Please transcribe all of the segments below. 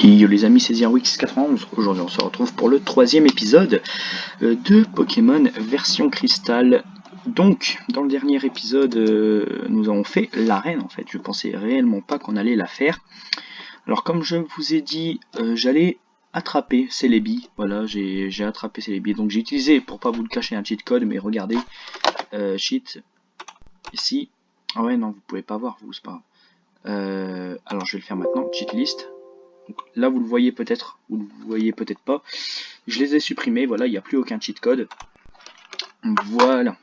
Yo les amis, c'est ZeroX91. Aujourd'hui on se retrouve pour le troisième épisode de Pokémon version cristal. Donc, dans le dernier épisode, nous avons fait l'arène en fait. Je pensais réellement pas qu'on allait la faire. Alors comme je vous ai dit, j'allais attraper Celebi. Voilà, j'ai attrapé Celebi. Donc j'ai utilisé, pour pas vous le cacher, un cheat code. Mais regardez, cheat, ici. Ah ouais, non, vous pouvez pas voir, vous, c'est pas grave. Alors je vais le faire maintenant, cheat list. Donc là vous le voyez peut-être, ou vous le voyez peut-être pas. Je les ai supprimés, voilà, il n'y a plus aucun cheat code. Voilà.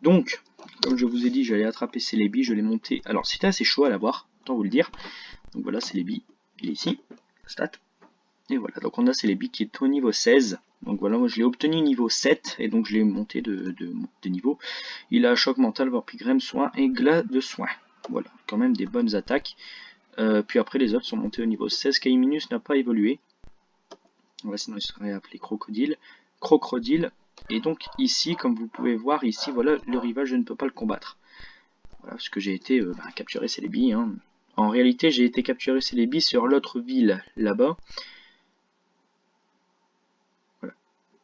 Donc, comme je vous ai dit, j'allais attraper Celebi, je l'ai monté. Alors c'était assez chaud à l'avoir, autant vous le dire. Donc voilà, Celebi, il est ici, stat. Et voilà, donc on a Celebi qui est au niveau 16. Donc voilà, moi je l'ai obtenu niveau 7, et donc je l'ai monté de niveau. Il a choc mental, Vorpigrem, soin et glas de soin. Voilà, quand même des bonnes attaques. Puis après les autres sont montés au niveau 16. Kaiminus n'a pas évolué. Voilà, sinon il serait appelé Crocodile. Et donc ici, comme vous pouvez voir, ici voilà, le rival je ne peux pas le combattre. Voilà, parce que j'ai été capturer Celebi. Hein. En réalité j'ai été capturer Celebi sur l'autre ville là-bas. Voilà.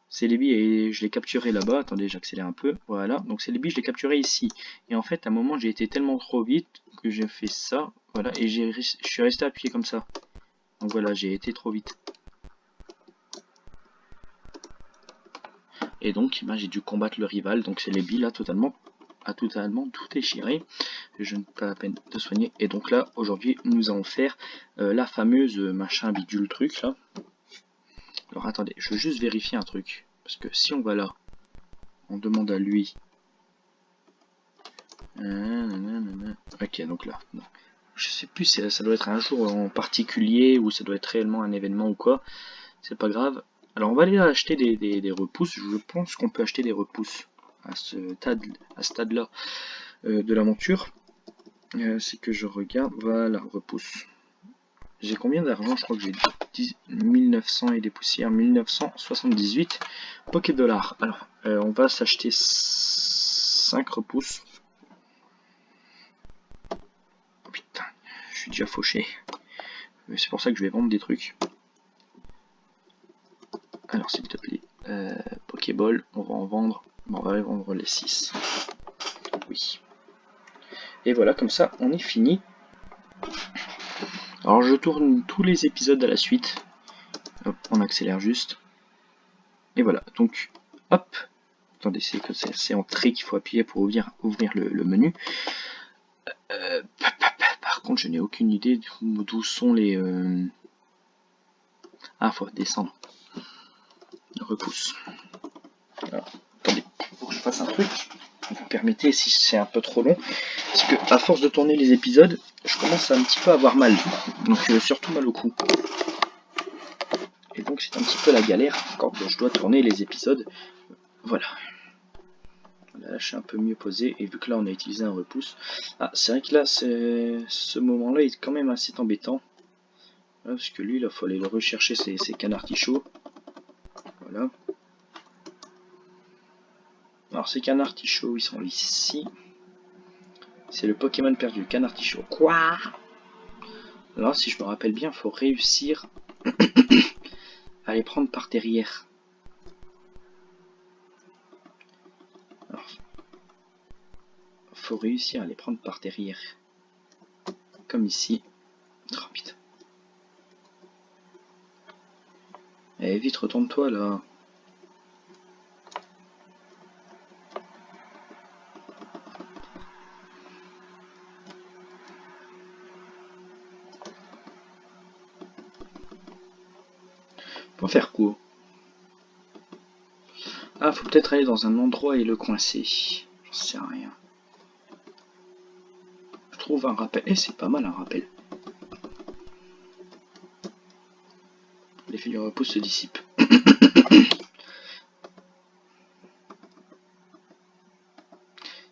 Celebi, et je l'ai capturé là-bas. Attendez, j'accélère un peu. Voilà, donc Celebi je l'ai capturé ici. Et en fait à un moment j'ai été tellement trop vite que j'ai fait ça. Voilà, et je suis resté appuyé comme ça. Donc voilà, j'ai été trop vite. Et donc j'ai dû combattre le rival. Donc Celebi là a totalement tout déchiré. Je n'ai pas la peine de soigner. Et donc là aujourd'hui nous allons faire la fameuse machin bidule truc là. Alors attendez, je veux juste vérifier un truc. Parce que si on va là, on demande à lui. Ok, donc là. Non. Je sais plus si ça doit être un jour en particulier ou ça doit être réellement un événement ou quoi. C'est pas grave. Alors on va aller acheter des repousses. Je pense qu'on peut acheter des repousses à ce stade-là de l'aventure. C'est que je regarde. Voilà, repousse. J'ai combien d'argent? Je crois que j'ai 1900 et des poussières. 1978 Poké dollars. Alors on va s'acheter 5 repousses. Oh, putain, je suis déjà fauché. C'est pour ça que je vais vendre des trucs. Alors s'il te plaît, Pokéball, on va en vendre. On va vendre les 6. Oui. Et voilà, comme ça, on est fini. Alors je tourne tous les épisodes à la suite. Hop, on accélère juste. Et voilà, donc, hop. Attendez, c'est entrée qu'il faut appuyer pour ouvrir le menu. Par contre, je n'ai aucune idée d'où sont les... Ah, faut descendre. Repousse. Alors, attendez, faut que je fasse un truc. Vous permettez si c'est un peu trop long. Parce que à force de tourner les épisodes, je commence à un petit peu avoir mal. Donc surtout mal au cou. Et donc c'est un petit peu la galère quand je dois tourner les épisodes. Voilà. Là je suis un peu mieux posé. Et vu que là on a utilisé un repousse. Ah, c'est vrai que là ce moment-là est quand même assez embêtant. Là, parce que lui, il faut aller le rechercher ses canards artichauts. Voilà. Alors ces canards artichauts, ils sont ici. C'est le Pokémon perdu, canard artichaut. Quoi? Alors si je me rappelle bien, il faut réussir à les prendre par derrière. Alors, faut réussir à les prendre par derrière. Comme ici. Oh putain. Eh vite, retourne-toi là. Pour faire court. Ah, faut peut-être aller dans un endroit et le coincer. J'en sais rien. Je trouve un rappel. Eh, c'est pas mal un rappel. L'effet du repos se dissipe.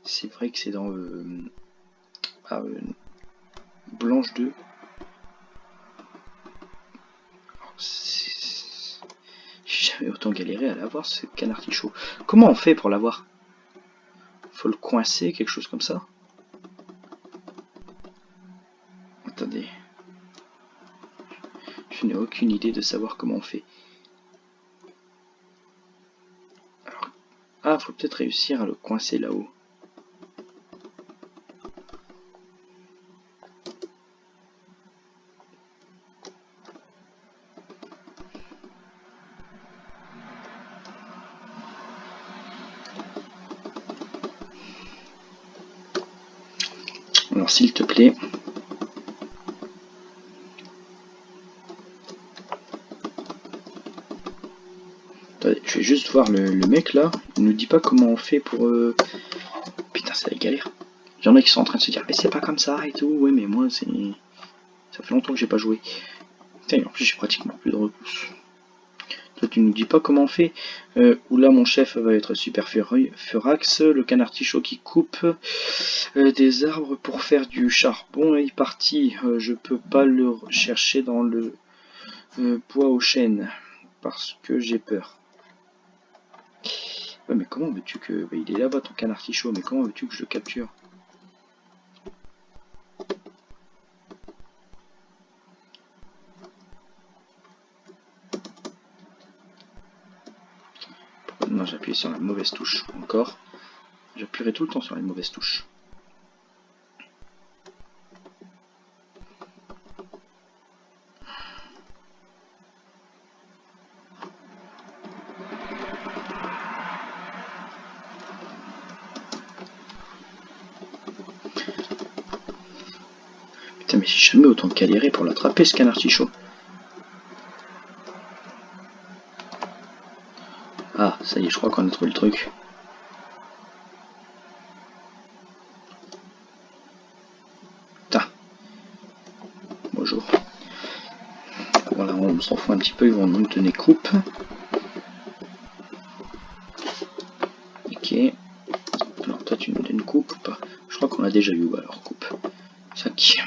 C'est vrai que c'est dans Blanche 2. J'ai jamais autant galéré à l'avoir ce canard artichaut. Comment on fait pour l'avoir? Faut le coincer, quelque chose comme ça? Attendez. Je Je n'ai aucune idée de savoir comment on fait. Alors, ah, faut peut-être réussir à le coincer là-haut. Alors s'il te plaît. Attendez, je vais juste voir le mec là. Il nous dit pas comment on fait pour... Putain, c'est la galère. Il y en a qui sont en train de se dire mais c'est pas comme ça et tout. Ouais mais moi c'est... Ça fait longtemps que j'ai pas joué. Putain, en plus j'ai pratiquement plus de repousse. Toi tu nous dis pas comment on fait. Oula mon chef va être super furax. Le canard tichot qui coupe des arbres pour faire du charbon est parti. Je peux pas le chercher dans le bois aux chênes. Parce que j'ai peur. Ouais mais comment veux-tu que... Bah, il est là-bas ton canard tichot. Mais comment veux-tu que je le capture? Non, j'ai appuyé sur la mauvaise touche. Encore. J'appuierai tout le temps sur les mauvaises touches. Putain, mais j'ai jamais autant galéré pour l'attraper ce canard tichot. Ah, ça y est, je crois qu'on a trouvé le truc. Putain. Bonjour. Voilà, on s'en fout un petit peu, ils vont nous donner coupe. Ok. Alors toi tu nous donnes coupe ou pas? Je crois qu'on a déjà eu alors coupe. Sac.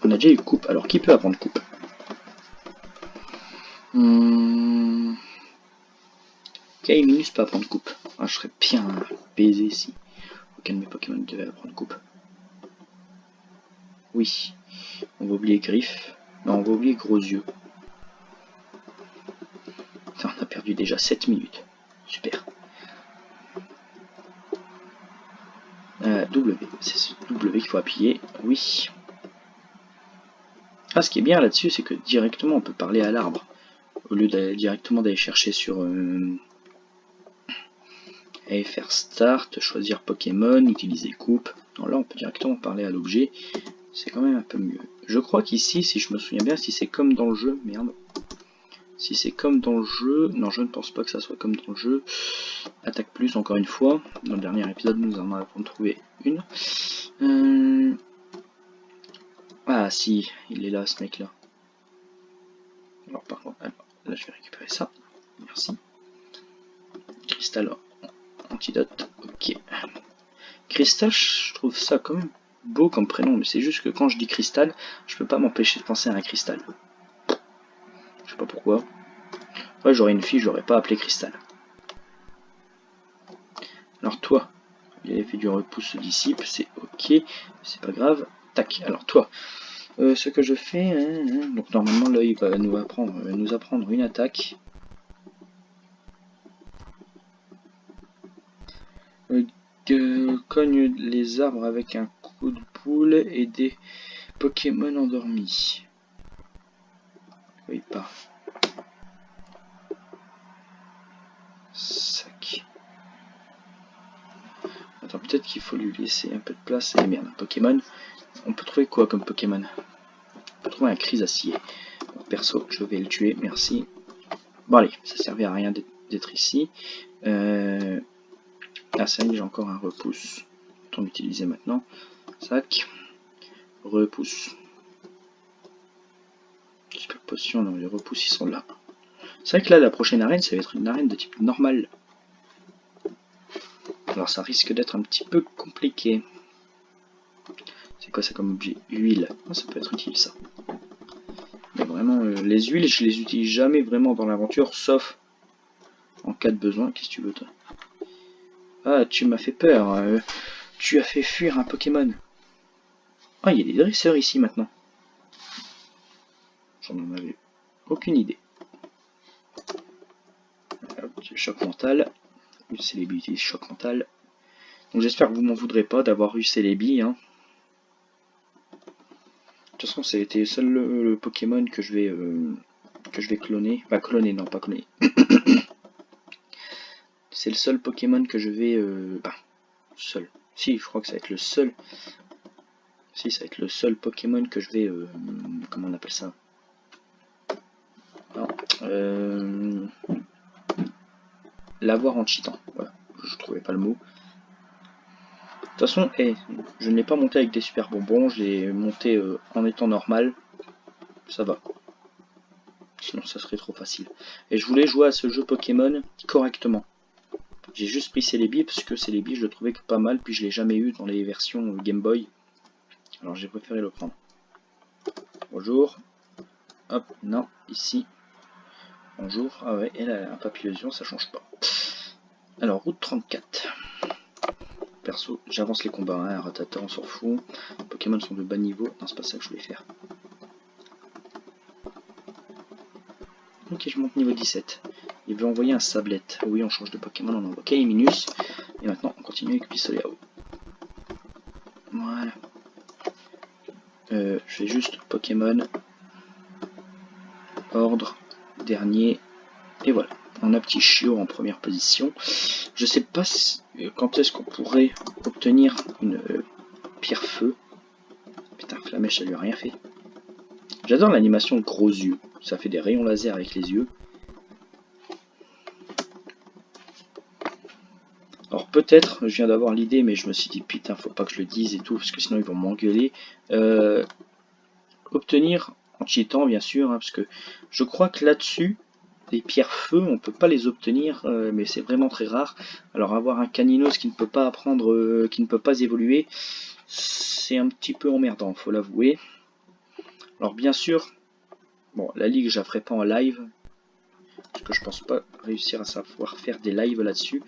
On a déjà eu coupe, alors qui peut apprendre coupe? Kaiminus peut apprendre coupe. Ah, je serais bien baisé si aucun de mes Pokémon devait apprendre coupe. Oui. On va oublier griffe. Non, on va oublier gros yeux. Putain, on a perdu déjà 7 minutes. Super. W. C'est ce W qu'il faut appuyer. Oui. Ah, ce qui est bien là-dessus, c'est que directement on peut parler à l'arbre. Au lieu directement d'aller chercher sur... et faire start, choisir Pokémon, utiliser coupe. Non, là on peut directement parler à l'objet. C'est quand même un peu mieux. Je crois qu'ici, si je me souviens bien, si c'est comme dans le jeu... Merde. Si c'est comme dans le jeu... Non, je ne pense pas que ça soit comme dans le jeu. Attaque plus, encore une fois. Dans le dernier épisode, nous en avons trouvé une. Ah si, il est là ce mec là. Alors par contre, alors, là je vais récupérer ça. Merci. Cristal antidote. Ok. Cristal, je trouve ça quand même beau comme prénom, mais c'est juste que quand je dis cristal, je peux pas m'empêcher de penser à un cristal. Je sais pas pourquoi. Ouais, j'aurais une fille, je l'aurais pas appelé cristal. Alors toi, l'effet du repousse se dissipe, c'est ok, c'est pas grave. Tac, alors toi, ce que je fais, donc normalement là il va nous apprendre une attaque. Cogne les arbres avec un coup de boule et des Pokémon endormis. Oui, pas. Sac. Attends, peut-être qu'il faut lui laisser un peu de place. Et merde, un Pokémon. On peut trouver quoi comme Pokémon? On peut trouver un Chrysacier. Bon, perso, je vais le tuer, merci. Bon allez, ça servait à rien d'être ici. Ah ça y est, j'ai encore un repousse. Autant l'utiliser maintenant. Sac. Repousse. Super potion, non, les repousses ils sont là. C'est vrai que là, la prochaine arène, ça va être une arène de type normal. Alors ça risque d'être un petit peu compliqué. C'est quoi ça comme objet? Huile. Ah, ça peut être utile ça. Mais vraiment, les huiles, je les utilise jamais vraiment dans l'aventure, sauf en cas de besoin. Qu'est-ce que tu veux toi? Ah, tu m'as fait peur. Tu as fait fuir un Pokémon. Ah, il y a des dresseurs ici maintenant. j'en avais aucune idée. Choc mental, Celebi, choc mental. Donc j'espère que vous m'en voudrez pas d'avoir eu Celebi. Hein. De toute façon, c'était seul le Pokémon que je vais cloner. Bah cloner, non pas cloner. C'est le seul Pokémon que je vais... seul. Si, je crois que ça va être le seul. Si, ça va être le seul Pokémon que je vais... comment on appelle ça? L'avoir en cheatant. Voilà, je trouvais pas le mot. De toute façon, je ne l'ai pas monté avec des super bonbons, je l'ai monté en étant normal. Ça va. Sinon, ça serait trop facile. Et je voulais jouer à ce jeu Pokémon correctement. J'ai juste pris Celebi parce que Celebi, je le trouvais que pas mal, puis je l'ai jamais eu dans les versions Game Boy. Alors j'ai préféré le prendre. Bonjour. Hop, non, ici. Bonjour. Ah ouais, elle a un papillosion, ça change pas. Alors, route 34. Perso, j'avance les combats, hein, Rattata, on s'en fout. Les Pokémon sont de bas niveau. Non, c'est pas ça que je voulais faire. Ok, je monte niveau 17. Il veut envoyer un sablette. Oui, on change de Pokémon, on envoie Kaiminus. Et maintenant, on continue avec Pistoléao. Voilà. Je fais juste Pokémon. Ordre. Dernier. Et voilà. On a petit chiot en première position. Je sais pas quand est-ce qu'on pourrait obtenir une pierre feu. Putain, Flamèche, ça lui a rien fait. J'adore l'animation de gros yeux. Ça fait des rayons laser avec les yeux. Alors peut-être, je viens d'avoir l'idée, mais je me suis dit putain, faut pas que je le dise et tout, parce que sinon ils vont m'engueuler. Obtenir en cheatant, bien sûr, hein, parce que je crois que là-dessus, les pierres feu, on peut pas les obtenir, mais c'est vraiment très rare. Alors avoir un Caninos qui ne peut pas apprendre, qui ne peut pas évoluer, c'est un petit peu emmerdant, faut l'avouer. Alors bien sûr, bon, la ligue, je la ferai pas en live, parce que je pense pas réussir à savoir faire des lives là-dessus.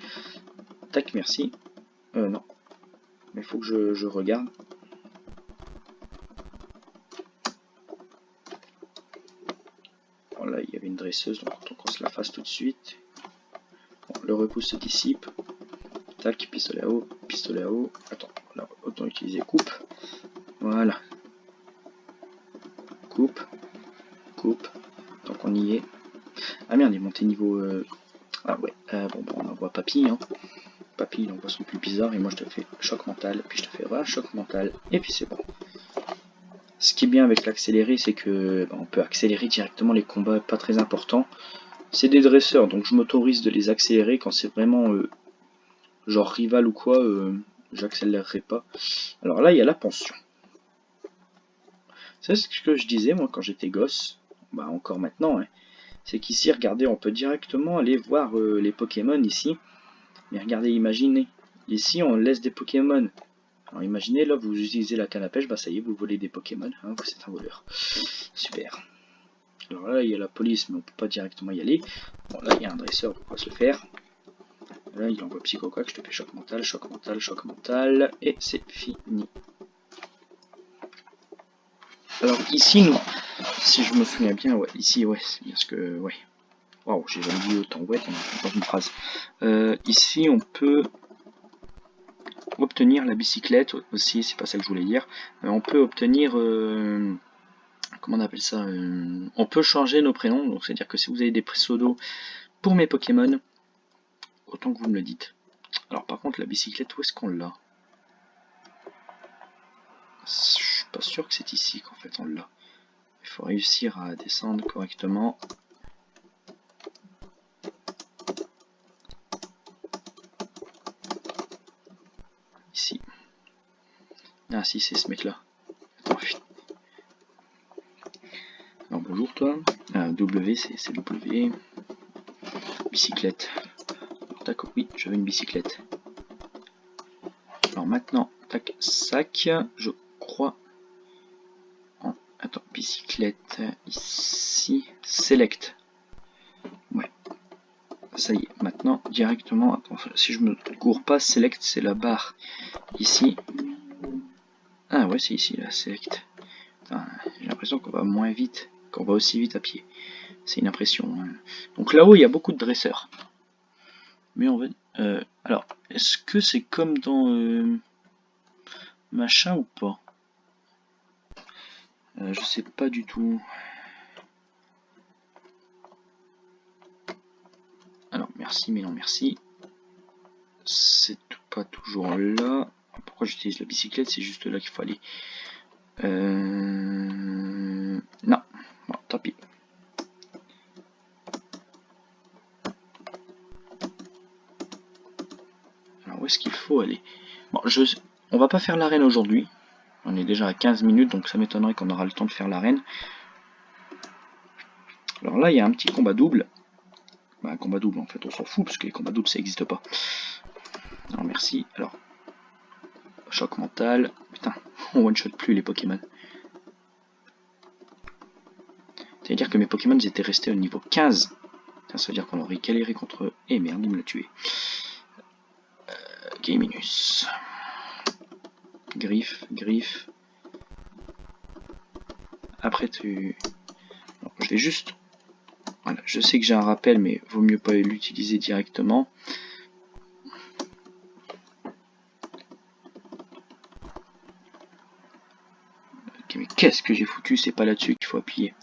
Tac, merci. Non. Mais il faut que je regarde. Bon, là, il y avait une dresseuse, donc autant qu'on se la fasse tout de suite. Bon, le repousse se dissipe. Tac, pistolet à eau, pistolet à eau. Attends, là, autant utiliser coupe. Voilà. Coupe. Coupe. Tant qu'on y est. Ah merde, il est monté niveau... Ah ouais, bon, on envoie Papy, hein. Papy, il envoie son plus bizarre, et moi je te fais choc mental, puis je te fais voilà, choc mental, et puis c'est bon. Ce qui est bien avec l'accéléré, c'est que on peut accélérer directement les combats pas très importants. C'est des dresseurs, donc je m'autorise de les accélérer quand c'est vraiment genre rival ou quoi, j'accélérerai pas. Alors là, il y a la pension. C'est ce que je disais moi quand j'étais gosse, bah encore maintenant, hein. C'est qu'ici, regardez, on peut directement aller voir les Pokémon ici. Mais regardez, imaginez, ici on laisse des Pokémon. Alors imaginez, là vous utilisez la canne à pêche, bah ça y est, vous volez des Pokémon, hein, vous êtes un voleur. Super. Alors là, il y a la police, mais on peut pas directement y aller. Bon, là, il y a un dresseur, on va se le faire. Là, il envoie Psychoquack, je te fais choc mental, choc mental, choc mental, et c'est fini. Alors ici, nous, si je me souviens bien, ouais, ici, ouais, c'est bien ce que, ouais. Waouh, j'ai jamais dit autant ouais dans une phrase. Ici, on peut obtenir la bicyclette aussi, c'est pas ça que je voulais dire. On peut obtenir, comment on appelle ça, on peut changer nos prénoms, donc c'est à dire que si vous avez des pseudos pour mes Pokémon, autant que vous me le dites. Alors par contre la bicyclette, où est-ce qu'on l'a? Je suis pas sûr que c'est ici qu'en fait on l'a. Il faut réussir à descendre correctement. Ici. Ah si, c'est ce mec là. Attends, alors bonjour toi. W, c'est W. Bicyclette. Alors, tac, oui, j'avais une bicyclette. Alors maintenant, tac, sac, je crois. Oh, attends, bicyclette, ici, select. Ouais. Ça y est, maintenant, directement, attends, si je me cours pas, select, c'est la barre. Ici. Ah ouais, c'est ici, la select. J'ai l'impression qu'on va moins vite. qu'on va aussi vite à pied. C'est une impression. Hein. Donc là-haut, il y a beaucoup de dresseurs. Mais on va... alors, est-ce que c'est comme dans machin ou pas? Je sais pas du tout. Alors, merci, mais non merci. C'est pas toujours là. Pourquoi j'utilise la bicyclette? C'est juste là qu'il faut aller. Non. Bon, tant pis. Alors, où est-ce qu'il faut aller? Bon, on va pas faire l'arène aujourd'hui. On est déjà à 15 minutes, donc ça m'étonnerait qu'on aura le temps de faire l'arène. Alors là, il y a un petit combat double. Bah, un combat double, en fait, on s'en fout, parce que les combats doubles, ça n'existe pas. Alors, merci. Alors, choc mental. Putain, on one-shot plus les Pokémon. C'est-à-dire que mes Pokémon, ils étaient restés au niveau 15. Ça veut dire qu'on aurait galéré contre eux. Eh merde, il me l'a tué. Gayminus. Griffe, griffe. Après, non, je vais juste... Voilà, je sais que j'ai un rappel, mais vaut mieux pas l'utiliser directement. Ok, mais qu'est-ce que j'ai foutu? C'est pas là-dessus qu'il faut appuyer.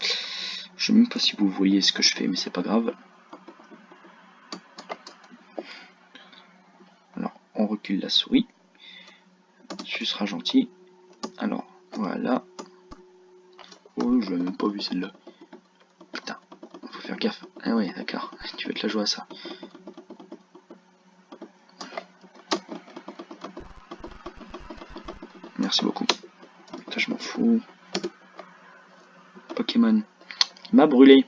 Je sais même pas si vous voyez ce que je fais, mais c'est pas grave. Alors, on recule la souris. Tu seras gentil. Alors, voilà. Oh, je l'ai même pas vu celle-là. Putain, faut faire gaffe. Ah ouais, d'accord. Tu vas te la jouer à ça. Merci beaucoup. Ça, je m'en fous. Pokémon. Il m'a brûlé.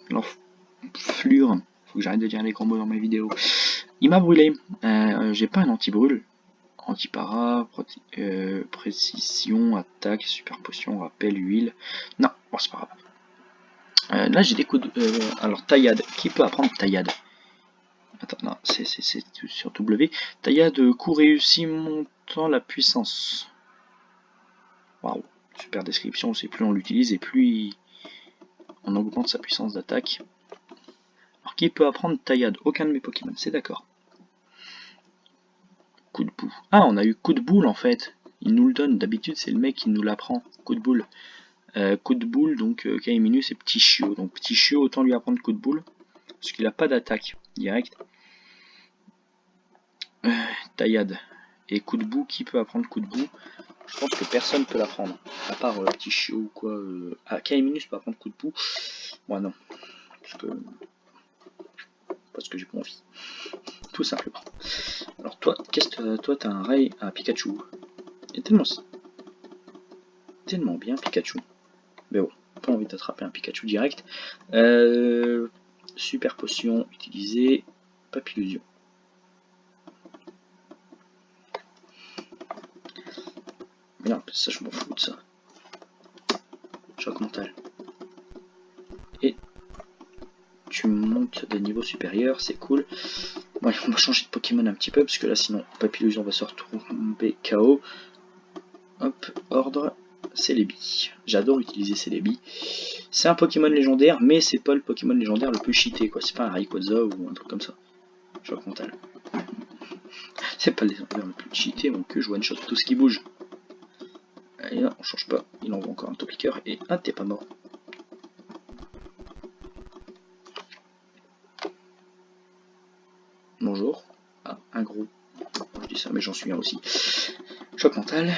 L'enflure. Faut que j'arrête de dire les gros mots dans mes vidéos. Il m'a brûlé. J'ai pas un anti-brûle. Anti-para, précision, attaque, super potion, rappel, huile. Non, bon, c'est pas grave. Là, j'ai des coups de... alors, taillade. Qui peut apprendre taillade? Attends, non, c'est sur W. Taillade, coup réussi montant la puissance. Waouh, super description. C'est plus on l'utilise et plus on augmente sa puissance d'attaque. Alors, qui peut apprendre taillade? Aucun de mes Pokémon, c'est d'accord. Coup de boue. Ah, on a eu coup de boule en fait. Il nous le donne. D'habitude, c'est le mec qui nous l'apprend. Coup de boule. Coup de boule, donc Kaiminus et Petit Chiot. Donc Petit Chiot, autant lui apprendre coup de boule. Parce qu'il n'a pas d'attaque direct. Taillade. Et coup de boue, qui peut apprendre coup de boue? Je pense que personne peut l'apprendre. À part Petit Chiot ou quoi. Ah, Kaiminus peut apprendre coup de boue. Moi non. Parce que j'ai pas envie. Tout simplement. Alors toi, toi t'as un rail à Pikachu. Et tellement bien Pikachu. Mais bon, pas envie d'attraper un Pikachu direct. Super potion utilisée. Papillusion. Merde, ça je m'en fous de ça. Choc mental. Et tu montes de niveau supérieur, c'est cool. Bon, on va changer de Pokémon un petit peu, parce que là sinon Papillusion va se retrouver KO. Hop, ordre, Celebi. J'adore utiliser Celebi. C'est un Pokémon légendaire, mais c'est pas le Pokémon légendaire le plus cheaté, quoi. C'est pas un Rayquaza ou un truc comme ça. Choc mental. C'est pas le légendaire le plus cheaté, mon que je one-shot tout ce qui bouge. Et là, on change pas. Il envoie encore un Topiqueur et ah, t'es pas mort. Bonjour. Ah, un gros. Je dis ça, mais j'en suis un aussi. Choc mental.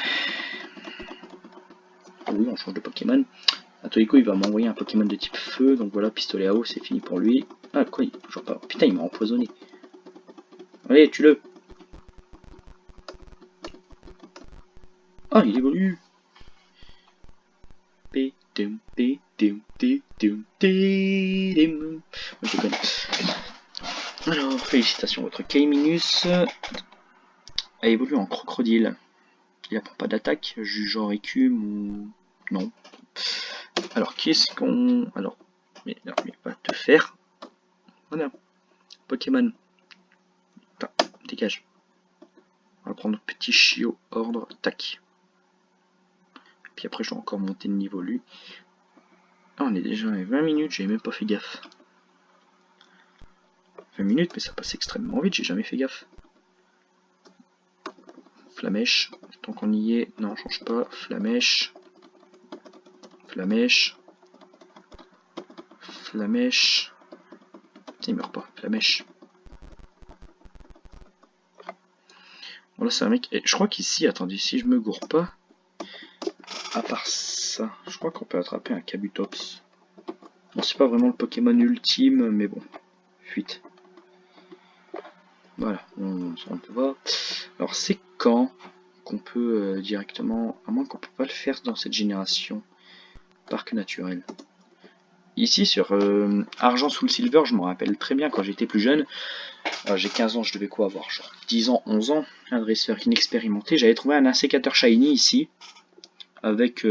Oui, on change de Pokémon. Atoliko, il va m'envoyer un Pokémon de type feu. Donc voilà, pistolet à eau, c'est fini pour lui. Ah, quoi, il est toujours pas. Putain, il m'a empoisonné. Allez, tue-le. Ah, il évolue. Moi, je connais. Alors, félicitations, votre Kaiminus a évolué en crocodile. Il apprend pas d'attaque, genre écume ou... Non. Alors, qu'est-ce qu'on... Alors, mais va te faire. Voilà. Pokémon. Putain, dégage. On va prendre Petit Chiot, ordre, tac. Puis après, je vais encore monter de niveau lui. Ah, on est déjà à 20 minutes, j'ai même pas fait gaffe. 20 minutes, mais ça passe extrêmement vite, j'ai jamais fait gaffe. Flamèche, tant qu'on y est, non, change pas. Flamèche. Flamèche. Flamèche. Il meurt pas, Flamèche. Voilà, c'est un mec. Et je crois qu'ici, attendez, si je me gourre pas, à part ça, je crois qu'on peut attraper un Kabutops. Bon, c'est pas vraiment le Pokémon ultime, mais bon. Fuite. Voilà, on peut voir. Alors, c'est quand qu'on peut directement, à moins qu'on peut pas le faire dans cette génération, parc naturel. Ici, sur Argent Soul Silver, je me rappelle très bien quand j'étais plus jeune. J'ai 15 ans, je devais quoi avoir, genre 10 ans, 11 ans, un dresseur inexpérimenté. J'avais trouvé un insécateur shiny ici, avec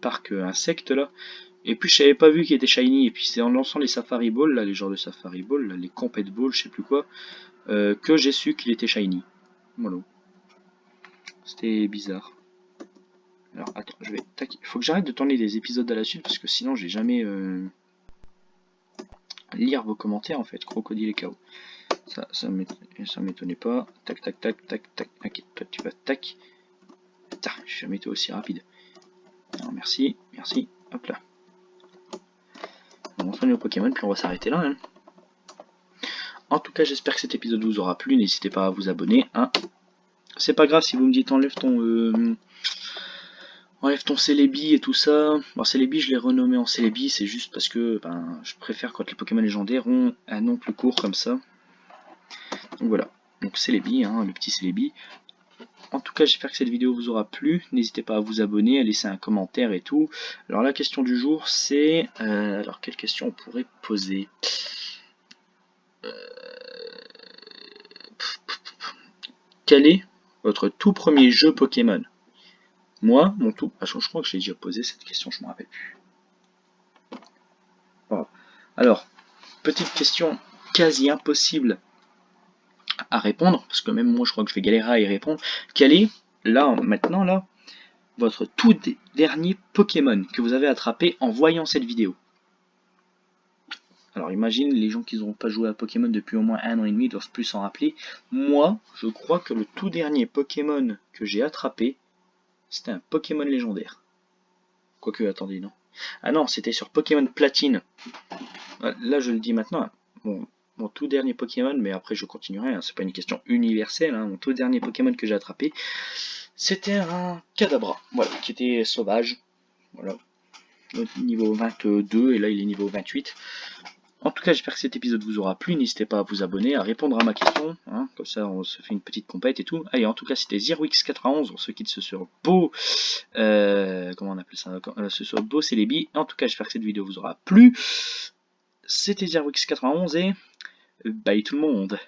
parc insecte là. Et puis je n'avais pas vu qu'il était shiny. Et puis c'est en lançant les Safari Ball, là, les genres de Safari Ball, là, les Compet Ball, je sais plus quoi, que j'ai su qu'il était shiny. Voilà. C'était bizarre. Alors attends, je vais. Tac. Il faut que j'arrête de tourner des épisodes à la suite parce que sinon j'ai jamais lire vos commentaires en fait. Crocodile et KO. Ça m'étonnait pas. Tac, tac, tac, tac, tac. Ok, toi tu vas tac. Putain, j'ai jamais été aussi rapide. Alors, merci, merci. Hop là. On va entraîner au Pokémon, puis on va s'arrêter là. Hein. En tout cas, j'espère que cet épisode vous aura plu. N'hésitez pas à vous abonner. Hein. C'est pas grave si vous me dites enlève ton Celebi et tout ça. Bon, Celebi, je l'ai renommé en Celebi. C'est juste parce que je préfère quand les Pokémon légendaires ont un nom plus court comme ça. Donc voilà. Donc Celebi, hein, le petit Celebi. En tout cas, j'espère que cette vidéo vous aura plu. N'hésitez pas à vous abonner, à laisser un commentaire et tout. Alors la question du jour, c'est... alors quelle question on pourrait poser Quel est votre tout premier jeu Pokémon? Moi, mon tout... Ah, je crois que j'ai déjà posé cette question, je ne me rappelle plus. Voilà. Alors, petite question quasi impossible à répondre, parce que même moi je crois que je vais galérer à y répondre. Quel est, là, maintenant, là, votre tout dernier Pokémon que vous avez attrapé en voyant cette vidéo? Alors imagine les gens qui n'auront pas joué à Pokémon depuis au moins 1 an et demi doivent plus s'en rappeler. Moi, je crois que le tout dernier Pokémon que j'ai attrapé, c'était un Pokémon légendaire. Quoique, attendez, non. Ah non, c'était sur Pokémon Platine. Là, je le dis maintenant. Mon tout dernier Pokémon, mais après je continuerai, hein, c'est pas une question universelle. Hein, mon tout dernier Pokémon que j'ai attrapé, c'était un Kadabra, voilà, qui était sauvage. Voilà. Niveau 22, et là il est niveau 28. En tout cas, j'espère que cet épisode vous aura plu. N'hésitez pas à vous abonner, à répondre à ma question. Hein, comme ça, on se fait une petite compète et tout. Allez, en tout cas, c'était ZeroX91. On se quitte sur beau. Comment on appelle ça ce soit beau Celebi. En tout cas, j'espère que cette vidéo vous aura plu. C'était ZeroX91 et bye tout le monde.